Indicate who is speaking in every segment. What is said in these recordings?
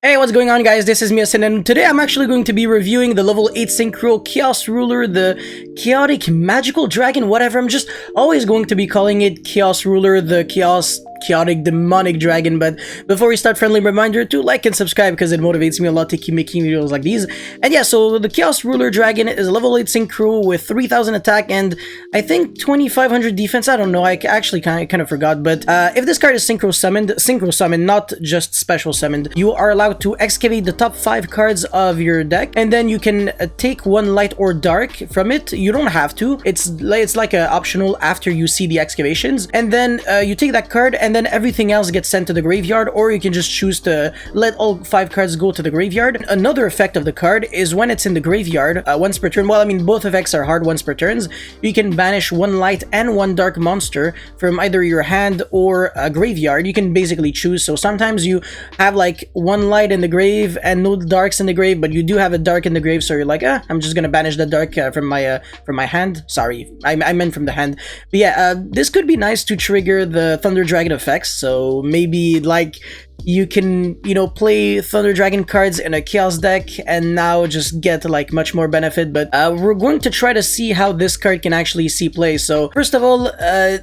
Speaker 1: Hey, what's going on, guys? This is Miasin, and today I'm actually going to be reviewing the level 8 Synchro Chaos Ruler, the Chaotic Magical Dragon, whatever. I'm just always going to be calling it Chaos Ruler, the Chaotic Demonic Dragon. But before we start, friendly reminder to like and subscribe because it motivates me a lot to keep making videos like these. And yeah, so the Chaos Ruler Dragon is a level 8 Synchro with 3000 attack and I think 2500 defense. I don't know, I actually kind of forgot. But if this card is Synchro summoned, not just special summoned, you are allowed to excavate the top 5 cards of your deck, and then you can take one light or dark from it. You don't have to. It's like a optional after you see the excavations, and then you take that card, and then everything else gets sent to the graveyard, or you can just choose to let all 5 cards go to the graveyard. Another effect of the card is when it's in the graveyard once per turn. Well, I mean, both effects are hard once per turns. You can banish one light and one dark monster from either your hand or a graveyard. You can basically choose. So sometimes you have like one light in the grave and no darks in the grave, but you do have a dark in the grave, so you're like, I'm just gonna banish the dark from my hand. Sorry, I meant from the hand. But yeah, this could be nice to trigger the Thunder Dragon effects. So maybe like you can, play Thunder Dragon cards in a Chaos deck and now just get like much more benefit. But we're going to try to see how this card can actually see play. So first of all,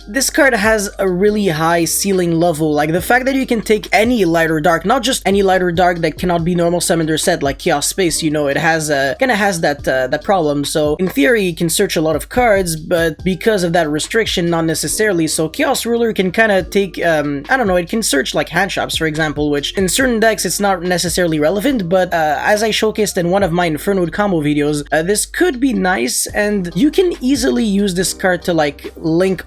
Speaker 1: this card has a really high ceiling level. Like the fact that you can take any light or dark, not just any light or dark that cannot be normal summoned or set like Chaos Space. It has kind of has that problem. So in theory, you can search a lot of cards, but because of that restriction, not necessarily. So Chaos Ruler can kind of take, I don't know, it can search like hand shops, for example, which in certain decks it's not necessarily relevant, but as I showcased in one of my Inferno combo videos, this could be nice, and you can easily use this card to like link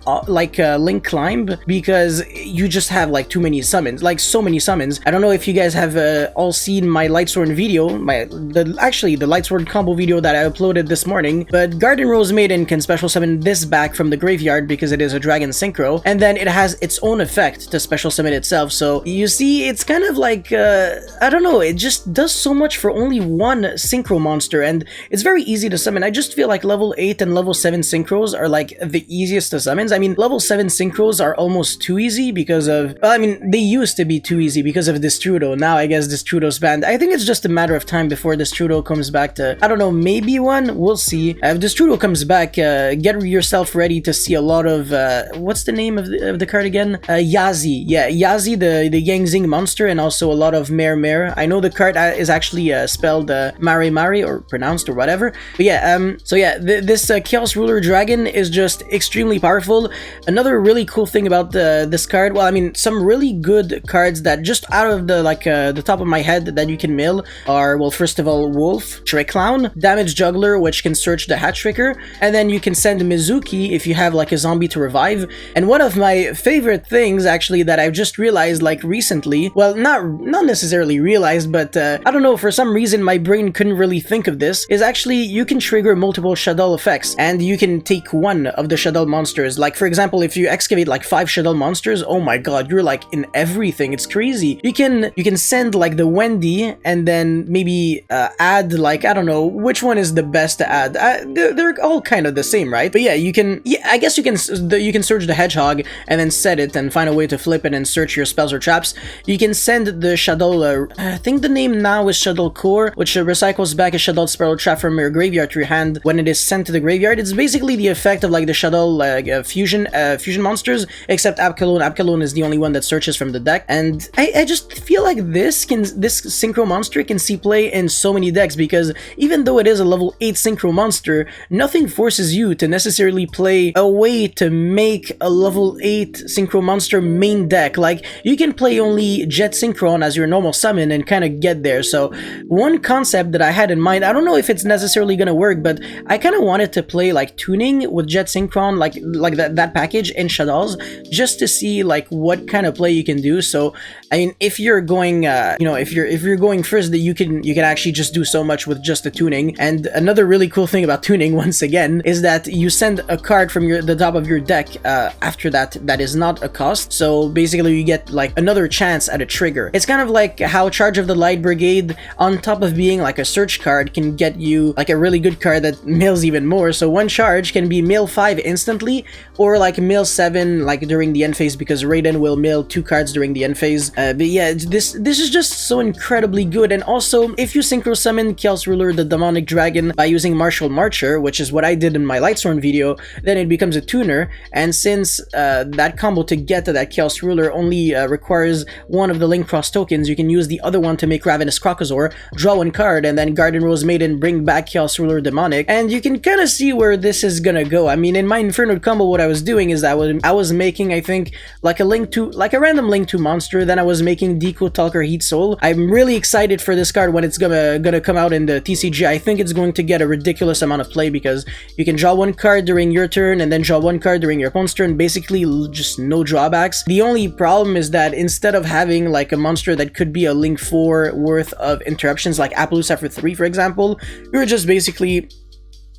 Speaker 1: climb, because you just have like too many summons, like so many summons. I don't know if you guys have all seen my Lightsworn video, the Lightsworn combo video that I uploaded this morning, but Garden Rose Maiden can special summon this back from the graveyard because it is a Dragon Synchro, and then it has its own effect to special summon itself. So you see, it's kind of like, I don't know, it just does so much for only one Synchro monster, and it's very easy to summon. I just feel like level 8 and level 7 Synchros are like the easiest to summon. I mean, level 7 Synchros are almost too easy because of, well, I mean, they used to be too easy because of Destrudo. Now I guess Destrudo's banned. I think it's just a matter of time before Destrudo comes back to, I don't know, maybe one? We'll see. If Destrudo comes back, get yourself ready to see a lot of, what's the name of the card again? Yazi. Yeah, Yazi, the Yangzing monster, and also a lot of Mare. I know the card is actually spelled Mare or pronounced or whatever. But yeah, so yeah, this Chaos Ruler Dragon is just extremely powerful. Another really cool thing about this card, well, I mean, some really good cards that just out of the top of my head that you can mill are, well, first of all, Wolf, Trick Clown, Damage Juggler, which can search the Hat Tricker, and then you can send Mizuki if you have like a zombie to revive. And one of my favorite things actually that I've just realized like recently, well, not necessarily realized, but I don't know, for some reason my brain couldn't really think of this, is actually you can trigger multiple Shaddoll effects, and you can take one of the Shaddoll monsters. Like for example, if you excavate like 5 Shaddoll monsters, oh my god, you're like in everything. It's crazy. You can send like the Wendy, and then maybe add like, I don't know which one is the best to add. They're all kind of the same, right? But yeah, I guess you can search the Hedgehog and then set it and find a way to flip it and search your spells or traps. You can send the Shaddoll, I think the name now is Shaddoll Core, which recycles back a Shaddoll spell or trap from your graveyard to your hand when it is sent to the graveyard. It's basically the effect of like the Shaddoll fusion monsters, except Abkalon. Abkalon is the only one that searches from the deck, and I just feel like this Synchro monster can see play in so many decks, because even though it is a level 8 Synchro monster, nothing forces you to necessarily play a way to make a level 8 Synchro monster main deck. Like, you can play only Jet Synchron as your normal summon and kind of get there. So one concept that I had in mind, I don't know if it's necessarily gonna work, but I kind of wanted to play like tuning with Jet Synchron, like that package in Shaddolls, just to see like what kind of play you can do. So I mean, if you're going, if you're going first, that you can actually just do so much with just the tuning. And another really cool thing about tuning, once again, is that you send a card from the top of your deck after that is not a cost. So basically, you get like another chance at a trigger. It's kind of like how Charge of the Light Brigade, on top of being like a search card, can get you like a really good card that mills even more. So one charge can be mill 5 instantly, or like mill 7 like during the end phase, because Raiden will mill 2 cards during the end phase. But yeah, this is just so incredibly good. And also, if you synchro summon Chaos Ruler the Demonic Dragon by using Martial Marcher, which is what I did in my Lightsworn video, then it becomes a tuner. And since that combo to get to that Chaos Ruler only requires one of the Link Cross tokens, you can use the other one to make Ravenous Crocosaur, draw one card, and then Garden Rose Maiden, bring back Chaos Ruler Demonic. And you can kind of see where this is gonna go. I mean, in my Inferno combo, what I was doing is I was making, I think, like a random Link 2 monster. Then I was making Deco Talker Heat Soul. I'm really excited for this card when it's gonna come out in the TCG. I think it's going to get a ridiculous amount of play because you can draw one card during your turn and then draw one card during your opponent's turn. Basically, just no drawbacks. The only problem is that instead of having like a monster that could be a Link 4 worth of interruptions, like Appaloosa for 3, for example, you're just basically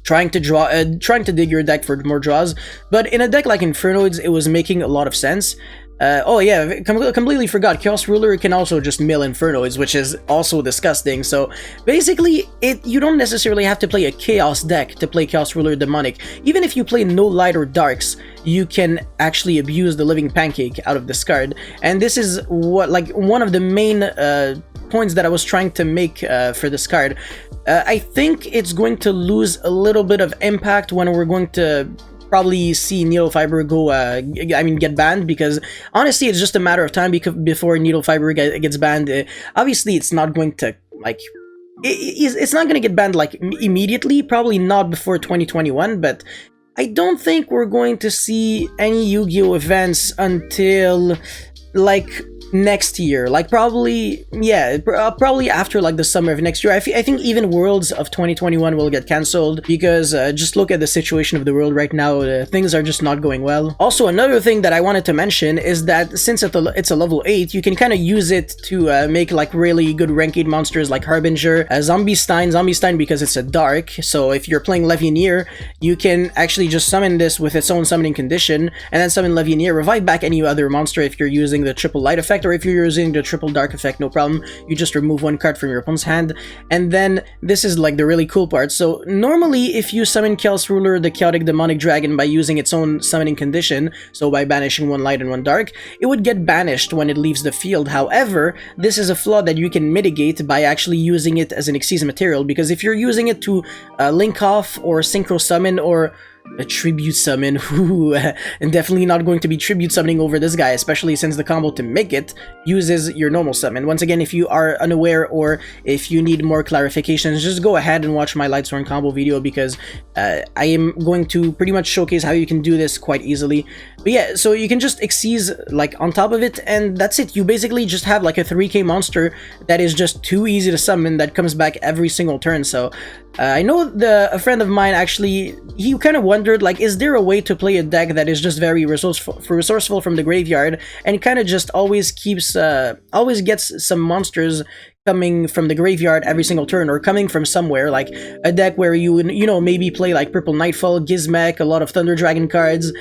Speaker 1: trying to dig your deck for more draws. But in a deck like Infernoids, it was making a lot of sense. Oh yeah, completely forgot. Chaos Ruler can also just mill Infernoids, which is also disgusting. So basically, you don't necessarily have to play a Chaos deck to play Chaos Ruler Demonic. Even if you play no Light or Darks, you can actually abuse the Living Pancake out of this card. And this is what, like, one of the main points that I was trying to make for this card. I think it's going to lose a little bit of impact when we're going to probably see Needle Fiber get banned, because honestly it's just a matter of time before Needle Fiber gets banned. Obviously it's not going to, like, it's not going to get banned like immediately, probably not before 2021, but I don't think we're going to see any Yu-Gi-Oh events until like next year, like probably, yeah, probably after like the summer of next year. I think even Worlds of 2021 will get cancelled because just look at the situation of the world right now. Things are just not going well. Also, another thing that I wanted to mention is that since it's a level 8, you can kind of use it to make like really good rank 8 monsters like Harbinger, Zombie Stein because it's a dark. So if you're playing Levianeer, you can actually just summon this with its own summoning condition and then summon Levianeer, revive back any other monster if you're using the triple light effect, or if you're using the triple dark effect, no problem. You just remove one card from your opponent's hand. And then this is like the really cool part. So normally if you summon Chaos Ruler the Chaotic Demonic Dragon by using its own summoning condition, so by banishing one light and one dark, it would get banished when it leaves the field. However, this is a flaw that you can mitigate by actually using it as an Xyz material, because if you're using it to link off or synchro summon or a tribute summon, and definitely not going to be tribute summoning over this guy, especially since the combo to make it uses your normal summon. Once again, if you are unaware or if you need more clarifications, just go ahead and watch my Lightsworn combo video, because I am going to pretty much showcase how you can do this quite easily. But yeah, so you can just Xyz like on top of it, and that's it. You basically just have like a 3k monster that is just too easy to summon, that comes back every single turn. So I know a friend of mine actually, he kind of wondered, like, is there a way to play a deck that is just very resourceful from the graveyard and kind of just always keeps, always gets some monsters coming from the graveyard every single turn, or coming from somewhere, like a deck where you know, maybe play like Purple Nightfall, Gizmek, a lot of Thunder Dragon cards,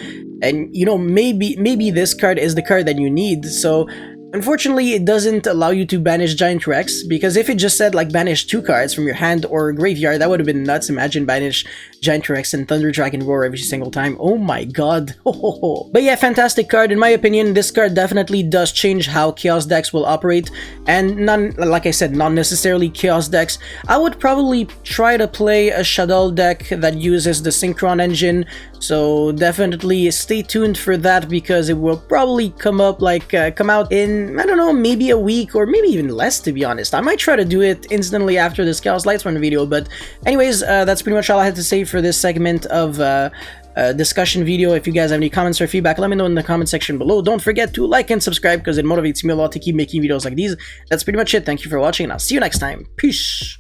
Speaker 1: and you know, maybe this card is the card that you need. So unfortunately, it doesn't allow you to banish Giant Rex, because if it just said like banish 2 cards from your hand or graveyard, that would have been nuts. Imagine banish Giant Rex and Thunder Dragon Roar every single time. Oh my god. But yeah, fantastic card. In my opinion, this card definitely does change how Chaos decks will operate, and like I said, not necessarily Chaos decks. I would probably try to play a Shaddoll deck that uses the Synchron engine, so definitely stay tuned for that, because it will probably come out in, I don't know, maybe a week or maybe even less, to be honest. I might try to do it instantly after this Chaos Lightsworn video. But anyways, that's pretty much all I had to say for this segment of discussion video. If you guys have any comments or feedback, let me know in the comment section below. Don't forget to like and subscribe, because it motivates me a lot to keep making videos like these. That's pretty much it. Thank you for watching, and I'll see you next time. Peace.